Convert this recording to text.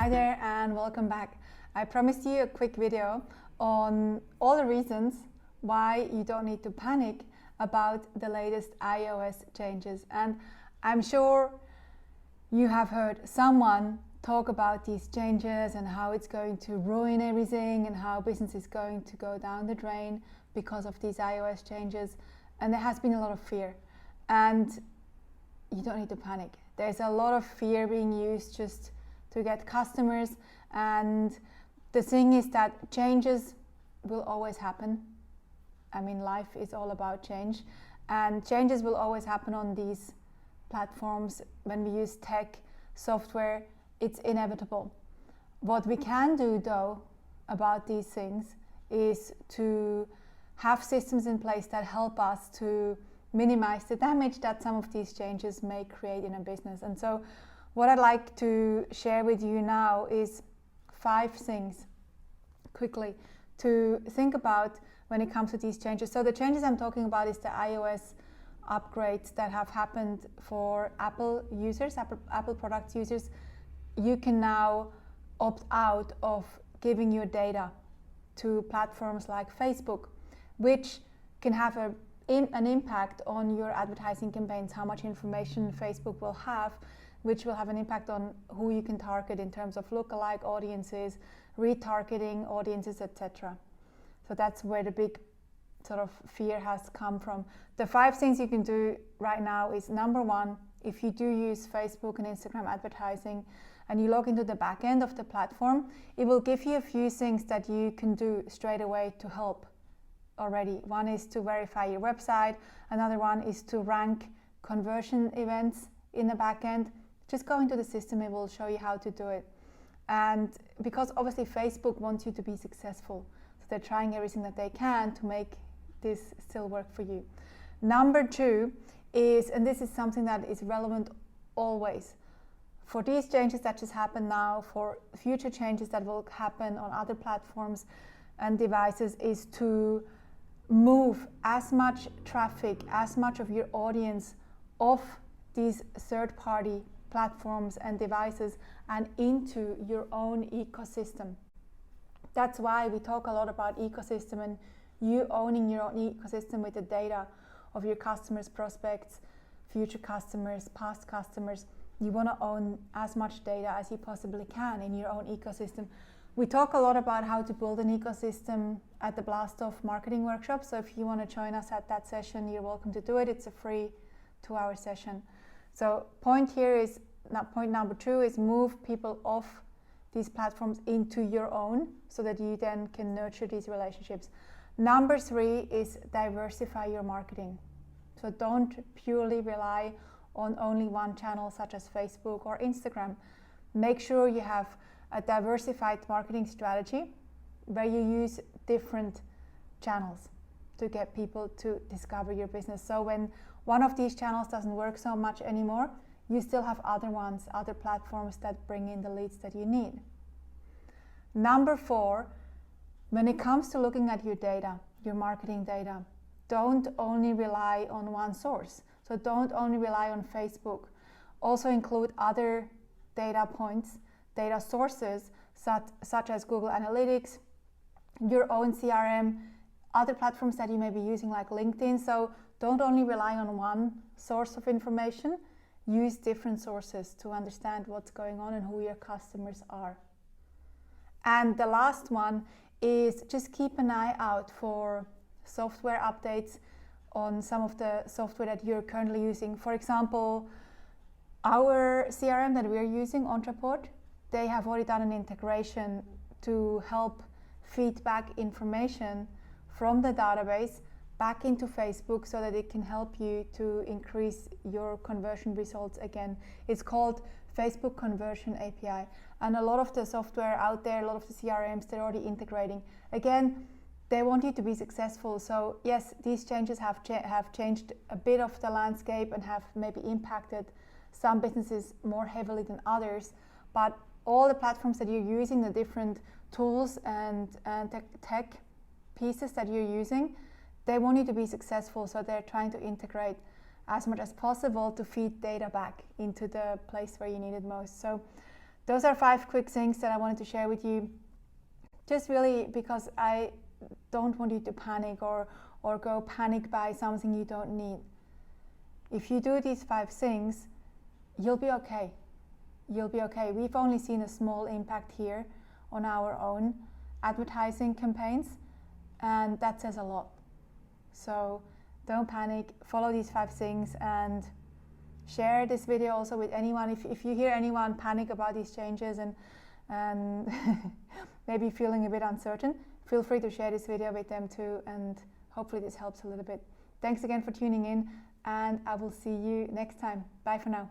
Hi there and welcome back. I promised you a quick video on all the reasons why you don't need to panic about the latest iOS changes. And I'm sure you have heard someone talk about these changes and how it's going to ruin everything and how business is going to go down the drain because of these iOS changes. And there has been a lot of fear. And you don't need to panic. There's a lot of fear being used just to get customers, and the thing is that changes will always happen. I mean, life is all about change, and changes will always happen on these platforms. When we use tech, software, it's inevitable. What we can do though about these things is to have systems in place that help us to minimize the damage that some of these changes may create in a business. And so what I'd like to share with you now is 5 things quickly to think about when it comes to these changes. So the changes I'm talking about is the iOS upgrades that have happened for Apple users, Apple product users. You can now opt out of giving your data to platforms like Facebook, which can have an impact on your advertising campaigns, how much information Facebook will have, which will have an impact on who you can target in terms of lookalike audiences, retargeting audiences, etc. So that's where the big sort of fear has come from. The 5 things you can do right now is, number 1, if you do use Facebook and Instagram advertising and you log into the back end of the platform, it will give you a few things that you can do straight away to help already. One is to verify your website, another one is to rank conversion events in the back end. Just go into the system, it will show you how to do it. And because obviously Facebook wants you to be successful, so they're trying everything that they can to make this still work for you. Number 2 is, and this is something that is relevant always, for these changes that just happened now, for future changes that will happen on other platforms and devices, is to move as much traffic, as much of your audience off these third-party platforms and devices and into your own ecosystem. That's why we talk a lot about ecosystem and you owning your own ecosystem with the data of your customers, prospects, future customers, past customers. You want to own as much data as you possibly can in your own ecosystem. We talk a lot about how to build an ecosystem at the Blast Off marketing workshop. So if you want to join us at that session, you're welcome to do it. It's a free 2-hour session. So point number 2 is move people off these platforms into your own so that you then can nurture these relationships. Number 3 is diversify your marketing. So don't purely rely on only one channel such as Facebook or Instagram. Make sure you have a diversified marketing strategy where you use different channels to get people to discover your business. So when one of these channels doesn't work so much anymore, you still have other ones, other platforms that bring in the leads that you need. Number 4, when it comes to looking at your data, your marketing data, don't only rely on one source. So don't only rely on Facebook. Also include other data points, data sources, such as Google Analytics, your own CRM, other platforms that you may be using like LinkedIn. So don't only rely on one source of information, use different sources to understand what's going on and who your customers are. And the last one is just keep an eye out for software updates on some of the software that you're currently using. For example, our CRM that we're using, Ontraport, they have already done an integration to help feed back information from the database back into Facebook so that it can help you to increase your conversion results again. It's called Facebook Conversion API. And a lot of the software out there, a lot of the CRMs, they're already integrating. Again, they want you to be successful. So yes, these changes have changed a bit of the landscape and have maybe impacted some businesses more heavily than others. But all the platforms that you're using, the different tools and tech pieces that you're using, they want you to be successful. So they're trying to integrate as much as possible to feed data back into the place where you need it most. So those are 5 quick things that I wanted to share with you, just really because I don't want you to panic or go panic buy something you don't need. If you do these 5 things, you'll be okay. You'll be okay. We've only seen a small impact here on our own advertising campaigns, and that says a lot. So don't panic, follow these 5 things, and share this video also with anyone. If you hear anyone panic about these changes and maybe feeling a bit uncertain, feel free to share this video with them too, and hopefully this helps a little bit. Thanks again for tuning in, and I will see you next time. Bye for now.